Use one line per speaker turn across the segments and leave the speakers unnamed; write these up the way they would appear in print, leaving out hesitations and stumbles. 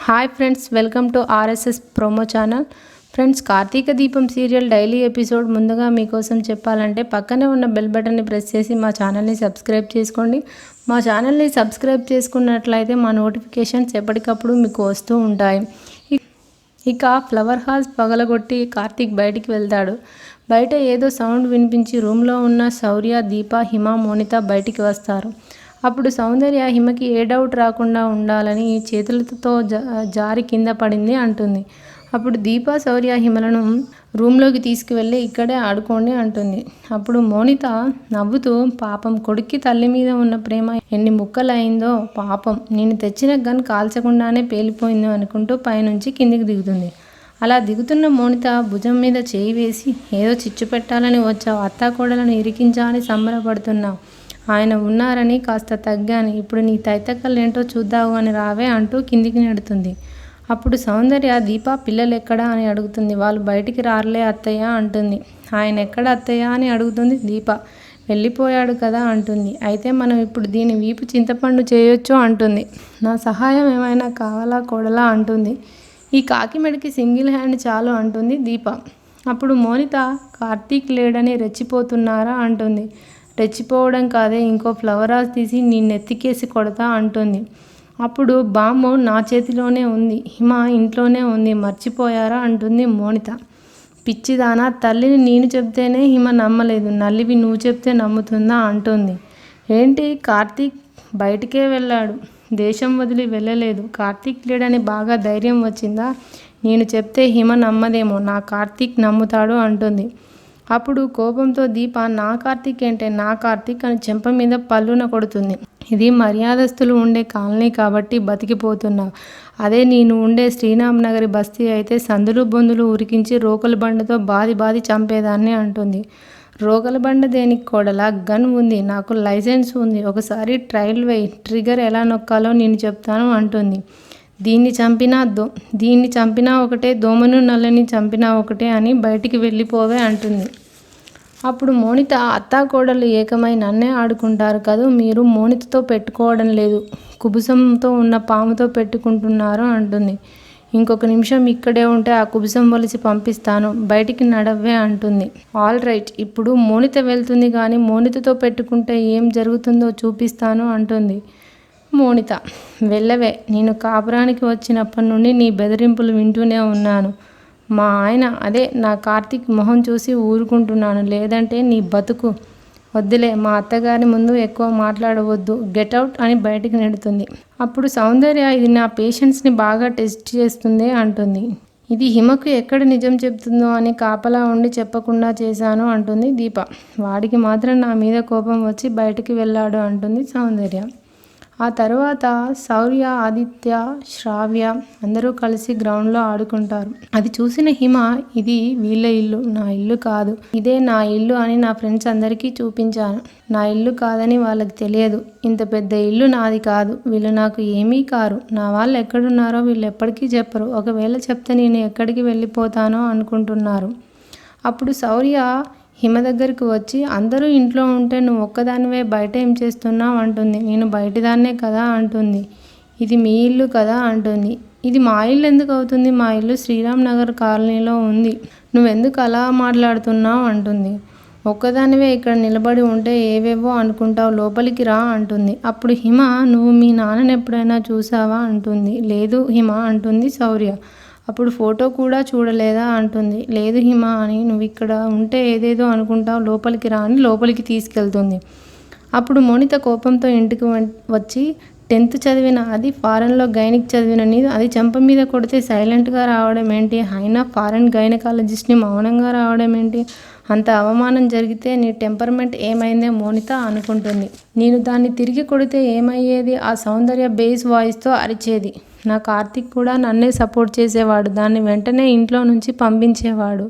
Hi friends, welcome to RSS promo channel. Friends, Karthika Deepam serial daily episode ముందుగా మీకోసం చెప్పాలంటే పక్కనే ఉన్న బెల్ బటన్ని ప్రెస్ చేసి మా ఛానల్ని సబ్స్క్రైబ్ చేసుకోండి. మా ఛానల్ని సబ్స్క్రైబ్ చేసుకున్నట్లయితే మా నోటిఫికేషన్స్ ఎప్పటికప్పుడు మీకు వస్తూ ఉంటాయి. ఇక ఫ్లవర్ హాల్స్ పగలగొట్టి కార్తీక్ బయటికి వెళ్తాడు. బయట ఏదో సౌండ్ వినిపించి రూమ్లో ఉన్న శౌర్య, దీప, హిమ, మోనిత బయటికి వస్తారు. అప్పుడు సౌందర్య హిమకి ఏ డౌట్ రాకుండా ఉండాలని చేతులతో జారి కింద పడింది అంటుంది. అప్పుడు దీప, శౌర్య హిమలను రూమ్లోకి తీసుకువెళ్ళి ఇక్కడే ఆడుకోండి అంటుంది. అప్పుడు మోనిత నవ్వుతూ, పాపం కొడుక్కి తల్లి మీద ఉన్న ప్రేమ ఎన్ని ముక్కలైందో, పాపం నేను తెచ్చిన గన్ కాల్చకుండానే పేలిపోయిందో అనుకుంటూ పైనుంచి కిందికి దిగుతుంది. అలా దిగుతున్న మోనిత భుజం మీద చేయి వేసి, ఏదో చిచ్చు పెట్టాలని వచ్చావు, అత్తాకోడలను ఇరికించాలని సంబరపడుతున్నావు, ఆయన ఉన్నారని కాస్త తగ్గాను, ఇప్పుడు నీ తైతక్కలేంటో చూద్దావు అని రావే అంటూ కిందికి నెడుతుంది. అప్పుడు సౌందర్య, దీప పిల్లలు ఎక్కడా అని అడుగుతుంది. వాళ్ళు బయటికి రారులే అత్తయ్య అంటుంది. ఆయన ఎక్కడ అత్తయ్య అని అడుగుతుంది దీప. వెళ్ళిపోయాడు కదా అంటుంది. అయితే మనం ఇప్పుడు దీని వీపు చింతపండు చేయొచ్చు అంటుంది. నా సహాయం ఏమైనా కావాలా కోడలా అంటుంది. ఈ కాకిమెడకి సింగిల్ హ్యాండ్ చాలు అంటుంది దీప. అప్పుడు మోనిత, కార్తీక్ లేడని రెచ్చిపోతున్నారా అంటుంది. రెచ్చిపోవడం కాదే, ఇంకో ఫ్లవర్ వాజ్ తీసి నీ నెత్తికేసి కొడతా అంటుంది. అప్పుడు బాంబు నా చేతిలోనే ఉంది, హిమ ఇంట్లోనే ఉంది, మర్చిపోయారా అంటుంది మోనిత. పిచ్చిదానా, తల్లిని నేను చెప్తేనే హిమ నమ్మలేదు, నల్లివి నువ్వు చెప్తే నమ్ముతుందా అంటుంది. ఏంటి, కార్తీక్ బయటికే వెళ్ళాడు, దేశం వదిలి వెళ్ళలేదు, కార్తీక్ లేడని బాగా ధైర్యం వచ్చిందా, నేను చెప్తే హిమ నమ్మదేమో, నా కార్తీక్ నమ్ముతాడు అంటుంది. అప్పుడు కోపంతో దీప, నా కార్తీక్ ఏంటే, నా కార్తీక్ అని చెంప మీద పళ్ళున కొడుతుంది. ఇది మర్యాదస్తులు ఉండే కాలనీ కాబట్టి బతికిపోతున్నావు, అదే నేను ఉండే శ్రీరామ్ నగరి బస్తీ అయితే సందులు బొందులు ఉరికించి రోకల బండతో బాది చంపేదాన్ని అంటుంది. రోకల బండ దేనికి కోడలా, గన్ ఉంది, నాకు లైసెన్స్ ఉంది, ఒకసారి ట్రయల్ వేయి, ట్రిగర్ ఎలా నొక్కాలో నేను చెప్తాను అంటుంది. దీన్ని చంపినా ఒకటే, దోమను నల్లని చంపినా ఒకటే అని బయటికి వెళ్ళిపోవే అంటుంది. అప్పుడు మోనిత, అత్తాకోడలు ఏకమై నన్నే ఆడుకుంటారు కదూ, మీరు మోనితతో పెట్టుకోవడం లేదు, కుబుసంతో ఉన్న పాముతో పెట్టుకుంటున్నారు అంటుంది. ఇంకొక నిమిషం ఇక్కడే ఉంటే ఆ కుబుసం వలిసి పంపిస్తాను, బయటికి నడవ్వే అంటుంది. ఆల్ రైట్, ఇప్పుడు మోనిత వెళ్తుంది కానీ మోనితతో పెట్టుకుంటే ఏం జరుగుతుందో చూపిస్తాను అంటుంది. మోనిత, వెళ్ళవే, నేను కాపురానికి వచ్చినప్పటి నుండి నీ బెదిరింపులు వింటూనే ఉన్నాను. మా ఆయన, అదే నా కార్తీక్ మొహం చూసి ఊరుకుంటున్నాను, లేదంటే నీ బతుకు. వద్దులే, మా అత్తగారి ముందు ఎక్కువ మాట్లాడవద్దు, గెట్అవుట్ అని బయటికి నెడుతుంది. అప్పుడు సౌందర్య, ఇది నా పేషెన్స్ని బాగా టెస్ట్ చేస్తుంది అంటుంది. ఇది హిమకు ఎక్కడ నిజం చెప్తుందో అని కాపలా ఉండి చెప్పకుండా చేశాను అంటుంది దీప. వాడికి మాత్రం నా మీద కోపం వచ్చి బయటికి వెళ్ళాడు అంటుంది సౌందర్య. ఆ తర్వాత శౌర్య, ఆదిత్య, శ్రావ్య అందరూ కలిసి గ్రౌండ్లో ఆడుకుంటారు. అది చూసిన హిమ, ఇది వీళ్ళ ఇల్లు, నా ఇల్లు కాదు, ఇదే నా ఇల్లు అని నా ఫ్రెండ్స్ అందరికీ చూపించాను. నా ఇల్లు కాదని వాళ్ళకి తెలియదు, ఇంత పెద్ద ఇల్లు నాది కాదు, వీళ్ళు నాకు ఏమీ కారు, నా వాళ్ళు ఎక్కడున్నారో వీళ్ళు ఎప్పటికీ చెప్పరు, ఒకవేళ చెప్తే నేను ఎక్కడికి వెళ్ళిపోతానో అనుకుంటున్నారు. అప్పుడు శౌర్య హిమ దగ్గరికి వచ్చి, అందరూ ఇంట్లో ఉంటే నువ్వు ఒక్కదానివే బయట ఏం చేస్తున్నావు అంటుంది. నేను బయటదాన్నే కదా అంటుంది. ఇది మీ ఇల్లు కదా అంటుంది. ఇది మా ఇల్లు ఎందుకు అవుతుంది, మా ఇల్లు శ్రీరామ్ నగర్ కాలనీలో ఉంది, నువ్వెందుకు అలా మాట్లాడుతున్నావు అంటుంది. ఒక్కదానివే ఇక్కడ నిలబడి ఉంటే ఏవేవో అనుకుంటావు, లోపలికి రా అంటుంది. అప్పుడు హిమ, నువ్వు మీ నాన్నని ఎప్పుడైనా చూసావా అంటుంది. లేదు హిమ అంటుంది శౌర్య. అప్పుడు ఫోటో కూడా చూడలేదా అంటుంది. లేదు హిమ అని, నువ్వు ఇక్కడ ఉంటే ఏదేదో అనుకుంటావు, లోపలికి రా అని లోపలికి తీసుకెళ్తుంది. అప్పుడు మోనిత కోపంతో ఇంటికి వచ్చి, 10th చదివిన అది ఫారెన్లో గైనిక్ చదివిన నీది అది చెంప మీద కొడితే సైలెంట్గా రావడం ఏంటి, అయినా ఫారెన్ గైనకాలజిస్ట్ని మౌనంగా రావడం ఏంటి, అంత అవమానం జరిగితే నీ టెంపర్మెంట్ ఏమైందే మోనిత అనుకుంటుంది. నేను దాన్ని తిరిగి కొడితే ఏమయ్యేది, ఆ సౌందర్య బేస్ వాయిస్తో అరిచేది. నా కార్తీక్ కూడా నన్నే సపోర్ట్ చేసేవాడు, దాన్ని వెంటనే ఇంట్లో నుంచి పంపించేవాడు,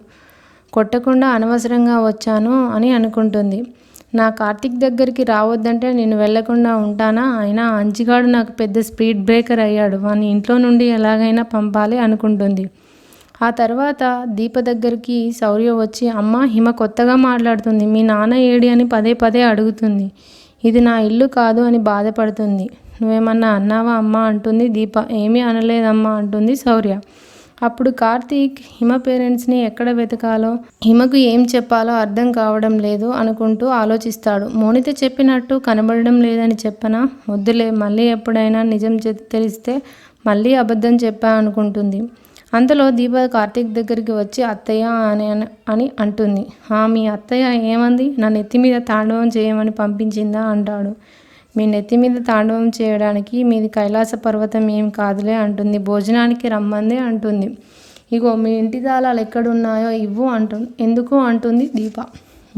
కొట్టకుండా అనవసరంగా వచ్చాను అని అనుకుంటుంది. నా కార్తీక్ దగ్గరికి రావద్దంటే నేను వెళ్లకుండా ఉంటానా, అయినా అంజిగాడు నాకు పెద్ద స్పీడ్ బ్రేకర్ అయ్యాడు, వాడిని ఇంట్లో నుండి ఎలాగైనా పంపాలి అనుకుంటుంది. ఆ తర్వాత దీప దగ్గరికి శౌర్య వచ్చి, అమ్మ హిమ కొత్తగా మాట్లాడుతుంది, మీ నాన్న ఏడి అని పదే అడుగుతుంది. ఇది నా ఇల్లు కాదు అని బాధపడుతుంది. నువ్వేమన్నా అన్నావా అమ్మ అంటుంది దీప. ఏమీ అనలేదమ్మా అంటుంది శౌర్య. అప్పుడు కార్తీక్ హిమ పేరెంట్స్ని ఎక్కడ వెతకాలో, హిమకు ఏం చెప్పాలో అర్థం కావడం లేదు అనుకుంటూ ఆలోచిస్తాడు. మోనిత చెప్పినట్టు కనబడడం లేదని చెప్పనా? వద్దులే, మళ్ళీ ఎప్పుడైనా నిజం తెలిస్తే మళ్ళీ అబద్ధం చెప్పా అనుకుంటుంది. అంతలో దీప కార్తీక్ దగ్గరికి వచ్చి అత్తయ్య అని అంటుంది. మీ అత్తయ్య ఏమంది? నా నెత్తి మీద తాండవం చేయమని పంపించిందా అంటాడు. మీ నెత్తి మీద తాండవం చేయడానికి మీది కైలాస పర్వతం ఏం కాదులే అంటుంది. భోజనానికి రమ్మందే అంటుంది. ఇగో మీ ఇంటి తాళాలు ఎక్కడున్నాయో ఇవ్వు ఎందుకు అంటుంది దీప.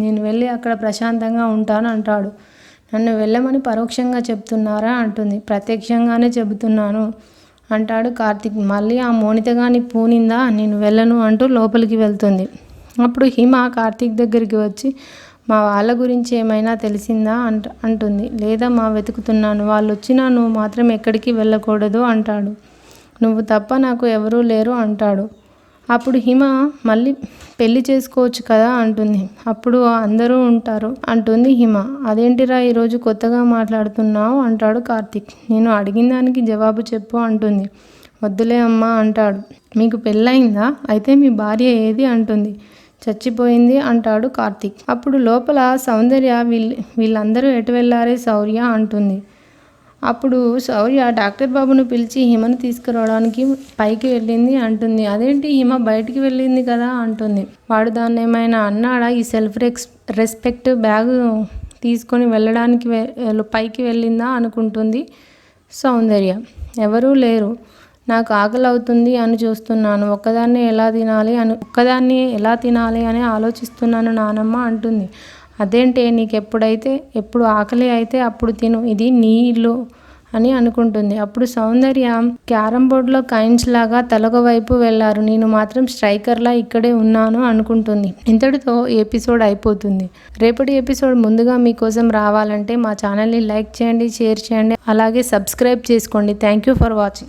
నేను వెళ్ళి అక్కడ ప్రశాంతంగా ఉంటాను అంటాడు. నన్ను వెళ్ళమని పరోక్షంగా చెప్తున్నారా అంటుంది. ప్రత్యక్షంగానే చెబుతున్నాను అంటాడు కార్తీక్. మళ్ళీ ఆ మోనితగాని పూనిందా, నేను వెళ్ళను అంటూ లోపలికి వెళ్తుంది. అప్పుడు హిమ కార్తీక్ దగ్గరికి వచ్చి మా వాళ్ళ గురించి ఏమైనా తెలిసిందా అంటుంది. లేదమ్మా, వెతుకుతున్నాను. వాళ్ళు వచ్చినా నువ్వు మాత్రం ఎక్కడికి వెళ్ళకూడదు అంటాడు. నువ్వు తప్ప నాకు ఎవరూ లేరు అంటాడు. అప్పుడు హిమ మళ్ళీ పెళ్లి చేసుకోవచ్చు కదా అంటుంది. అప్పుడు అందరూ ఉంటారు అంటుంది హిమ. అదేంటిరా ఈరోజు కొత్తగా మాట్లాడుతున్నావు అంటాడు కార్తీక్. నేను అడిగిన దానికి జవాబు చెప్పు అంటుంది. వద్దులే అమ్మా అంటాడు. మీకు పెళ్ళయిందా? అయితే మీ భార్య ఏది అంటుంది. చచ్చిపోయింది అంటాడు కార్తీక్. అప్పుడు లోపల సౌందర్య వీళ్ళందరూ ఎటు వెళ్ళారే శౌర్య అంటుంది. అప్పుడు శౌర్య డాక్టర్ బాబును పిలిచి హిమను తీసుకురావడానికి పైకి వెళ్ళింది అంటుంది. అదేంటి, హిమ బయటికి వెళ్ళింది కదా అంటుంది. వాడు దాన్ని ఏమైనా అన్నాడా? ఈ సెల్ఫ్ రెస్పెక్ట్ బ్యాగ్ తీసుకొని వెళ్ళడానికి పైకి వెళ్ళిందా అనుకుంటుంది సౌందర్య. ఎవరూ లేరు, నాకు ఆకలి అవుతుంది అని చూస్తున్నాను. ఒక్కదాన్ని ఎలా తినాలి అని ఆలోచిస్తున్నాను నానమ్మ అంటుంది. అదేంటే, నీకు ఎప్పుడు ఆకలి అయితే అప్పుడు తిను, ఇది నీ ఇల్లు అని అనుకుంటుంది. అప్పుడు సౌందర్య క్యారం బోర్డులో కాయిన్స్ లాగా తలొక వైపు వెళ్ళారు, నేను మాత్రం స్ట్రైకర్లా ఇక్కడే ఉన్నాను అనుకుంటుంది. ఇంతటితో ఎపిసోడ్ అయిపోతుంది. రేపటి ఎపిసోడ్ ముందుగా మీకోసం రావాలంటే మా ఛానల్ని లైక్ చేయండి, షేర్ చేయండి, అలాగే సబ్స్క్రైబ్ చేసుకోండి. Thank you for watching.